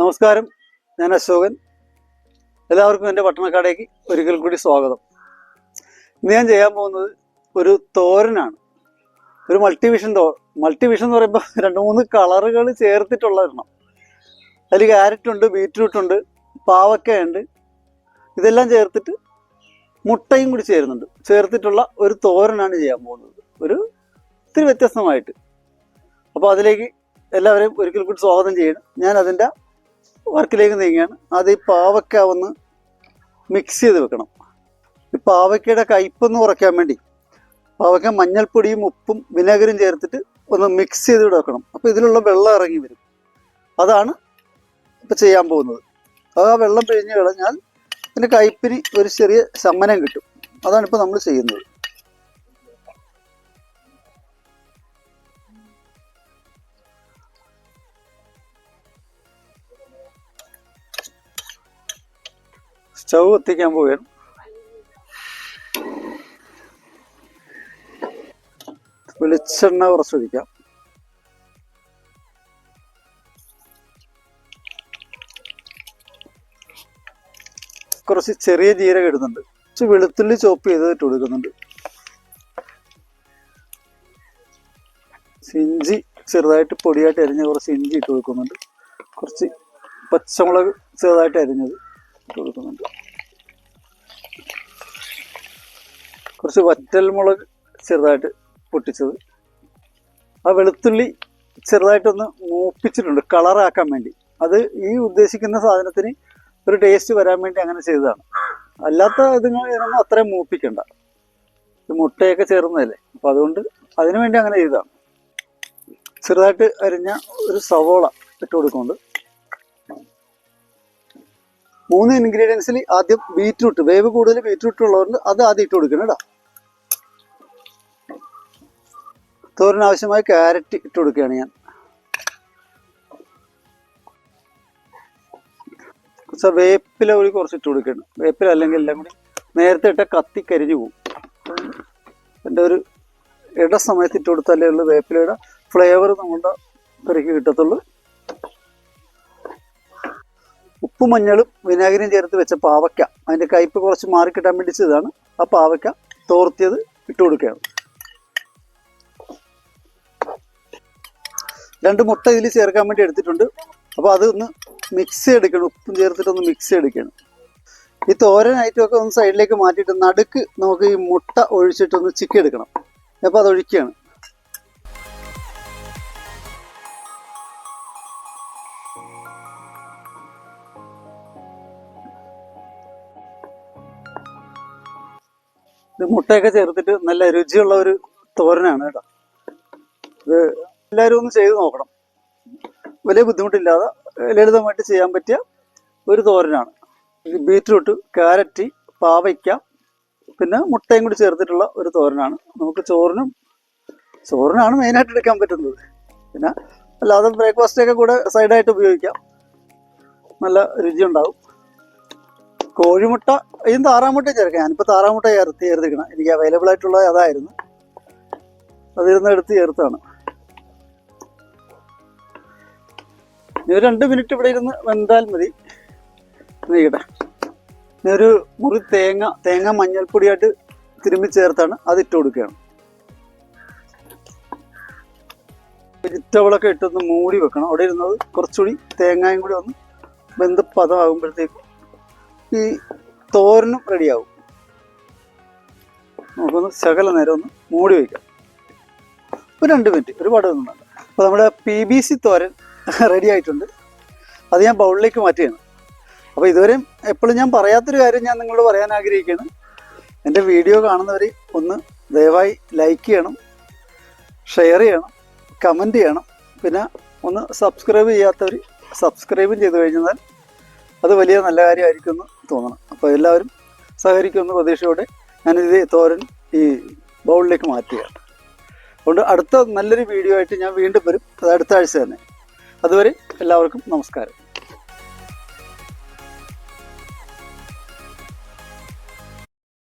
നമസ്കാരം, ഞാൻ അശോകൻ. എല്ലാവർക്കും എൻ്റെ പട്ടണക്കാടേക്ക് ഒരിക്കൽ കൂടി സ്വാഗതം. ഇന്ന് ഞാൻ ചെയ്യാൻ പോകുന്നത് ഒരു തോരനാണ്. ഒരു മൾട്ടിവിഷൻ എന്ന് പറയുമ്പോൾ 2-3 കളറുകൾ ചേർത്തിട്ടുള്ള ഒരെണ്ണം. അതിൽ ക്യാരറ്റ് ഉണ്ട്, ബീറ്റ്റൂട്ട് ഉണ്ട്, പാവക്കയുണ്ട്. ഇതെല്ലാം ചേർത്തിട്ട് മുട്ടയും കൂടി ചേർത്തിട്ടുള്ള ഒരു തോരനാണ് ചെയ്യാൻ പോകുന്നത്. ഇത്തിരി വ്യത്യസ്തമായിട്ട്. അപ്പോൾ അതിലേക്ക് എല്ലാവരെയും ഒരിക്കൽ കൂടി സ്വാഗതം ചെയ്യണം. ഞാൻ അതിൻ്റെ വർക്കിലേക്ക് നീങ്ങുകയാണ്. അത് ഈ പാവയ്ക്ക ഒന്ന് മിക്സ് ചെയ്ത് വെക്കണം. ഈ പാവയ്ക്കയുടെ കയ്പ്പെന്ന് കുറയ്ക്കാൻ വേണ്ടി പാവയ്ക്ക മഞ്ഞൾപ്പൊടിയും ഉപ്പും വിനെഗറും ചേർത്തിട്ട് ഒന്ന് മിക്സ് ചെയ്ത് വെക്കണം. അപ്പോൾ ഇതിലുള്ള വെള്ളം ഇറങ്ങി വരും. അതാണ് ഇപ്പോൾ ചെയ്യാൻ പോകുന്നത്. ആ വെള്ളം പിഴിഞ്ഞ് കളഞ്ഞാൽ ഇതിൻ്റെ കയ്പ്പിന് ഒരു ചെറിയ ശമനം കിട്ടും. അതാണിപ്പോൾ നമ്മൾ ചെയ്യുന്നത്. സ്റ്റൗ കത്തിക്കാൻ പോവുകയാണ്. വെളിച്ചെണ്ണ കുറച്ചൊഴിക്കാം. കുറച്ച് ചെറിയ ജീരകം ഇടുന്നുണ്ട്. കുറച്ച് വെളുത്തുള്ളി ചോപ്പ് ചെയ്തിട്ട് കൊടുക്കുന്നുണ്ട്. ഇഞ്ചി ചെറുതായിട്ട് പൊടിയായിട്ട് അരിഞ്ഞ് കുറച്ച് ഇഞ്ചി ഇട്ട് കൊടുക്കുന്നുണ്ട്. കുറച്ച് പച്ചമുളക് ചെറുതായിട്ട് അരിഞ്ഞത് ഇട്ട് കൊടുക്കുന്നുണ്ട്. കുറച്ച് വറ്റൽമുളക് ചെറുതായിട്ട് പൊട്ടിച്ചത്. ആ വെളുത്തുള്ളി ചെറുതായിട്ടൊന്ന് മൂപ്പിച്ചിട്ടുണ്ട് കളറാക്കാൻ വേണ്ടി. അത് ഈ ഉദ്ദേശിക്കുന്ന സാധനത്തിന് ഒരു ടേസ്റ്റ് വരാൻ വേണ്ടി അങ്ങനെ ചെയ്തതാണ്. അല്ലാത്ത ഇതിനൊന്നും അത്രയും മൂപ്പിക്കണ്ട. മുട്ടയൊക്കെ ചേർന്നതല്ലേ, അപ്പം അതുകൊണ്ട് അതിനു വേണ്ടി അങ്ങനെ ചെയ്തതാണ്. ചെറുതായിട്ട് അരിഞ്ഞ ഒരു സവോള ഇട്ട് കൊടുക്കുന്നുണ്ട്. 3 ഇൻഗ്രീഡിയൻസിൽ ആദ്യം ബീറ്റ്റൂട്ട്, വേവ് കൂടുതൽ ബീറ്റ്റൂട്ട് ഉള്ളവരുണ്ട്, അത് ആദ്യം ഇട്ട് കൊടുക്കണം കേട്ടോ. തോരന് ആവശ്യമായ ക്യാരറ്റ് ഇട്ട് കൊടുക്കുകയാണ് ഞാൻ. കുറച്ച് വേപ്പില കൂടി കുറച്ച് ഇട്ട് കൊടുക്കണം. വേപ്പില അല്ലെങ്കിൽ എല്ലാം കൂടി നേരത്തെ ഇട്ട കത്തി കരിഞ്ഞു പോകും. എൻ്റെ ഒരു ഇട സമയത്ത് ഇട്ട് കൊടുത്താലേ ഉള്ളൂ വേപ്പിലയുടെ ഫ്ലേവർ നമ്മുടെ കറിക്ക് കിട്ടത്തുള്ളൂ. ഉപ്പും മഞ്ഞളും വിനാഗിരിയും ചേർത്ത് വെച്ച പാവയ്ക്ക, അതിൻ്റെ കയ്പ്പ് കുറച്ച് മാറിക്കിട്ടാൻ വേണ്ടി ചെയ്തതാണ്. ആ പാവയ്ക്ക തോർത്തിയത് ഇട്ട് കൊടുക്കുകയാണ്. 2 മുട്ട ഇതിൽ ചേർക്കാൻ വേണ്ടി എടുത്തിട്ടുണ്ട്. അപ്പോൾ അതൊന്ന് മിക്സ് ചെയ്തെടുക്കണം. ഉപ്പും ചേർത്തിട്ടൊന്ന് മിക്സ് ചെയ്തെടുക്കണം. ഈ തോരൻ ഐറ്റമൊക്കെ ഒന്ന് സൈഡിലേക്ക് മാറ്റിയിട്ട് നടുക്ക് നമുക്ക് ഈ മുട്ട ഒഴിച്ചിട്ടൊന്ന് ചിക്കി എടുക്കണം. അപ്പോൾ അത് ഒഴിക്കുകയാണ്. ഇത് മുട്ടയൊക്കെ ചേർത്തിട്ട് നല്ല രുചിയുള്ള ഒരു തോരനാണ് കേട്ടോ. ഇത് എല്ലാവരും ഒന്ന് ചെയ്ത് നോക്കണം. വലിയ ബുദ്ധിമുട്ടില്ലാതെ ലളിതമായിട്ട് ചെയ്യാൻ പറ്റിയ ഒരു തോരനാണ്. ബീറ്റ്റൂട്ട്, ക്യാരറ്റ്, പാവയ്ക്ക, പിന്നെ മുട്ടയും കൂടി ചേർത്തിട്ടുള്ള ഒരു തോരനാണ്. നമുക്ക് ചോറിനാണ് മെയിനായിട്ട് എടുക്കാൻ പറ്റുന്നത്. പിന്നെ അല്ലാതെ ബ്രേക്ക്ഫാസ്റ്റൊക്കെ കൂടെ സൈഡായിട്ട് ഉപയോഗിക്കാം. നല്ല രുചി ഉണ്ടാവും. കോഴിമുട്ട, ഇതിന് താറാമുട്ട ചേർക്കാം. ഞാനിപ്പോൾ താറാമുട്ട ചേർത്തിക്കണം. എനിക്ക് അവൈലബിൾ ആയിട്ടുള്ളത് അതായിരുന്നു. അതിരുന്ന് എടുത്ത് ചേർത്താണ്. ഇനി 2 മിനിറ്റ് ഇവിടെ ഇരുന്ന് വെന്താൽ മതി. നീക്കട്ടെ. ഇനി ഒരു മുറി തേങ്ങ മഞ്ഞൾപ്പൊടിയായിട്ട് തിരുമ്പി ചേർത്താണ് അത് ഇട്ട് കൊടുക്കുകയാണ്. വെജിറ്റബിളൊക്കെ ഇട്ടൊന്ന് മൂടി വെക്കണം. അവിടെ ഇരുന്നത് കുറച്ചുകൂടി തേങ്ങയും കൂടി ഒന്ന് വെന്ത് പദമാകുമ്പോഴത്തേക്കും ഈ തോരനും റെഡിയാവും. നമുക്കൊന്ന് ശകല നേരം ഒന്ന് മൂടി വയ്ക്കാം. ഒരു 2 മിനിറ്റ്, ഒരുപാട് ഒന്നും വേണ്ട. അപ്പോൾ നമ്മുടെ PBC തോരൻ റെഡി ആയിട്ടുണ്ട്. അത് ഞാൻ ബൗളിലേക്ക് മാറ്റുകയാണ്. അപ്പോൾ ഇതുവരെയും എപ്പോഴും ഞാൻ പറയാത്തൊരു കാര്യം ഞാൻ നിങ്ങളോട് പറയാൻ ആഗ്രഹിക്കുകയാണ്. എൻ്റെ വീഡിയോ കാണുന്നവർ ഒന്ന് ദയവായി ലൈക്ക് ചെയ്യണം, ഷെയർ ചെയ്യണം, കമൻറ്റ് ചെയ്യണം. പിന്നെ ഒന്ന് സബ്സ്ക്രൈബ് ചെയ്യാത്തവർ സബ്സ്ക്രൈബും ചെയ്ത് കഴിഞ്ഞാൽ അത് വലിയ നല്ല കാര്യമായിരിക്കും എന്ന് തോന്നണം. അപ്പോൾ എല്ലാവരും സഹകരിക്കുമെന്ന പ്രതീക്ഷയോടെ ഞാനിത് തോരൻ ഈ ബൗളിലേക്ക് മാറ്റുകയാണ്. അതുകൊണ്ട് അടുത്ത നല്ലൊരു വീഡിയോ ആയിട്ട് ഞാൻ വീണ്ടും വരും. അത് അടുത്ത ആഴ്ച തന്നെ. അതുവരെ എല്ലാവർക്കും നമസ്കാരം.